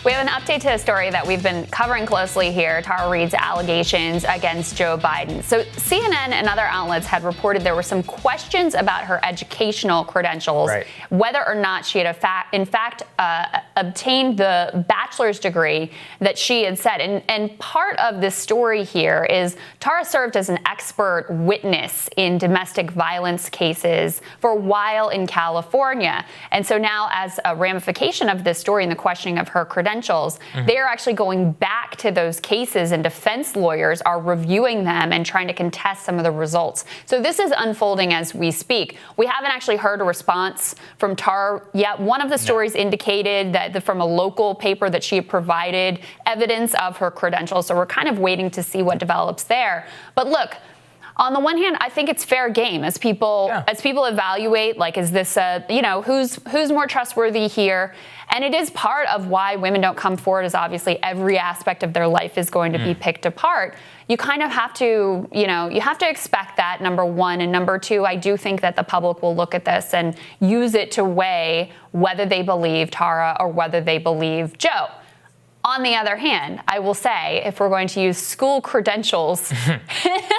We have an update to a story that we've been covering closely here, Tara Reade's allegations against Joe Biden. So CNN and other outlets had reported there were some questions about her educational credentials, whether or not she had in fact obtained the bachelor's degree that she had said. And part of this story here is Tara served as an expert witness in domestic violence cases for a while in California. And so now, as a ramification of this story and the questioning of her credentials, they are actually going back to those cases, and defense lawyers are reviewing them and trying to contest some of the results. So this is unfolding as we speak. We haven't actually heard a response from Tara yet. One of the stories indicated that from a local paper that she had provided evidence of her credentials. So we're kind of waiting to see what develops there. But look, on the one hand, I think it's fair game as people evaluate, like, is this who's more trustworthy here? And it is part of why women don't come forward, is obviously every aspect of their life is going to be picked apart. You kind of have to, you have to expect that, number one. And number two, I do think that the public will look at this and use it to weigh whether they believe Tara or whether they believe Joe. On the other hand, I will say, if we're going to use school credentials,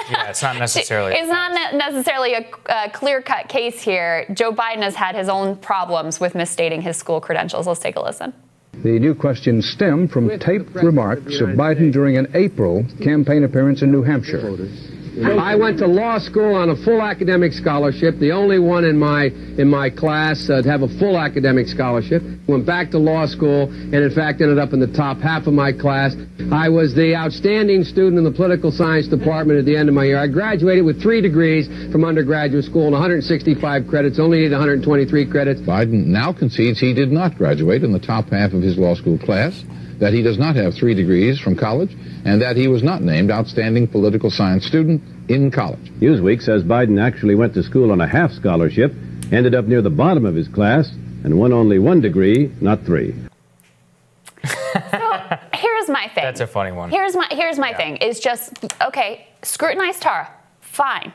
it's not necessarily a clear-cut case here. Joe Biden has had his own problems with misstating his school credentials. Let's take a listen. The new questions stem from taped remarks of Biden during an April campaign appearance in New Hampshire. I went to law school on a full academic scholarship, the only one in my class to have a full academic scholarship. Went back to law school and, in fact, ended up in the top half of my class. I was the outstanding student in the political science department at the end of my year. I graduated with 3 degrees from undergraduate school and 165 credits, only needed 123 credits. Biden now concedes he did not graduate in the top half of his law school class, that he does not have 3 degrees from college, and that he was not named outstanding political science student in college. Newsweek says Biden actually went to school on a half scholarship, ended up near the bottom of his class, and won only 1 degree, not 3. So here's my thing. That's a funny one. Here's my thing. Is just, okay, scrutinize Tara, fine.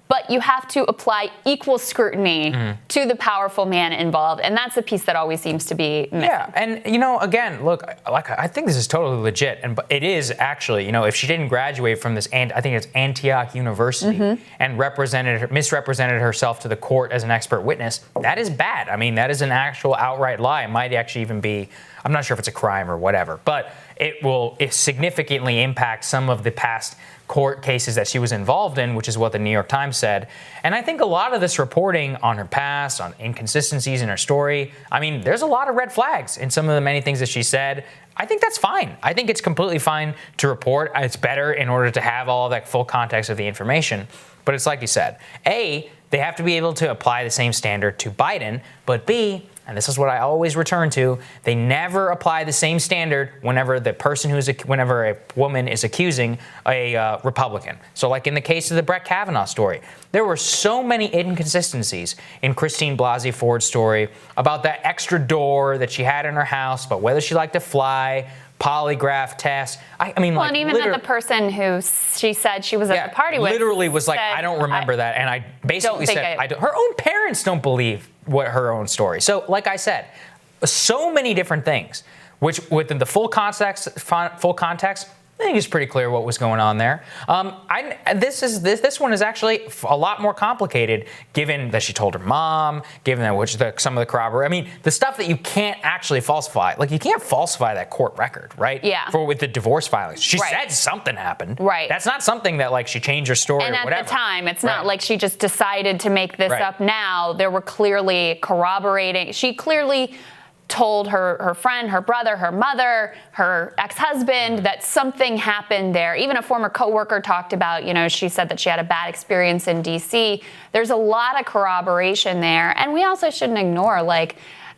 But you have to apply equal scrutiny to the powerful man involved. And that's the piece that always seems to be missing. Yeah, and, again, look, I think this is totally legit. And it is actually, if she didn't graduate from this, I think it's Antioch University, and misrepresented herself to the court as an expert witness, that is bad. I mean, that is an actual outright lie. It might actually even be, I'm not sure if it's a crime or whatever, but it will significantly impact some of the past court cases that she was involved in, which is what the New York Times said. And I think a lot of this reporting on her past, on inconsistencies in her story, I mean, there's a lot of red flags in some of the many things that she said. I think that's fine. I think it's completely fine to report. It's better in order to have all that full context of the information. But it's like you said, A, they have to be able to apply the same standard to Biden, but B, and this is what I always return to, they never apply the same standard whenever whenever a woman is accusing a Republican. So like in the case of the Brett Kavanaugh story, there were so many inconsistencies in Christine Blasey Ford's story about that extra door that she had in her house, about whether she liked to fly, polygraph test. And even that the person who she said she was at the party with literally was like, I don't remember that. And I basically said, her own parents don't believe what her own story. So like I said, so many different things, which within the full context, I think it's pretty clear what was going on there. This one is actually a lot more complicated, given that she told her mom, given that some of the corroboration. I mean, the stuff that you can't actually falsify. Like, you can't falsify that court record, right? Yeah. With the divorce filings, she said something happened. Right. That's not something that she changed her story or whatever. And at the time, it's not like she just decided to make this up now. There were clearly corroborating. She clearly told her friend, her brother, her mother, her ex-husband that something happened there. Even a former coworker talked about, she said that she had a bad experience in D.C. There's a lot of corroboration there. And we also shouldn't ignore,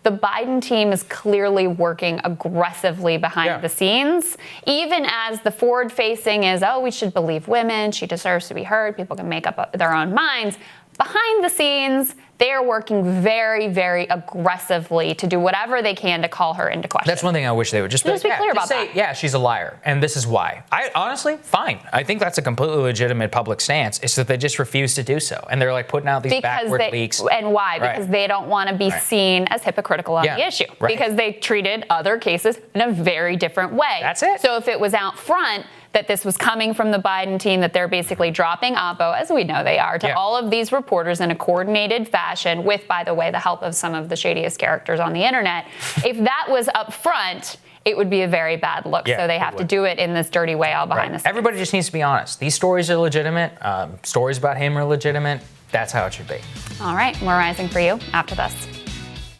the Biden team is clearly working aggressively behind the scenes, even as the forward-facing is, we should believe women. She deserves to be heard. People can make up their own minds. behind the scenes, they are working very, very aggressively to do whatever they can to call her into question. That's one thing I wish they would just be clear about say, that. Yeah, she's a liar, and this is why. I honestly, fine. I think that's a completely legitimate public stance. It's that they just refuse to do so, and they're like putting out these backward leaks. And why? Right. Because they don't want to be seen as hypocritical on the issue. Right. Because they treated other cases in a very different way. That's it. So if it was out front that this was coming from the Biden team, that they're basically dropping Oppo, as we know they are, to all of these reporters in a coordinated fashion with, by the way, the help of some of the shadiest characters on the internet. If that was up front, it would be a very bad look. So they have to do it in this dirty way all behind the scenes. Everybody just needs to be honest. These stories are legitimate. Stories about him are legitimate. That's how it should be. All right, more rising for you after this.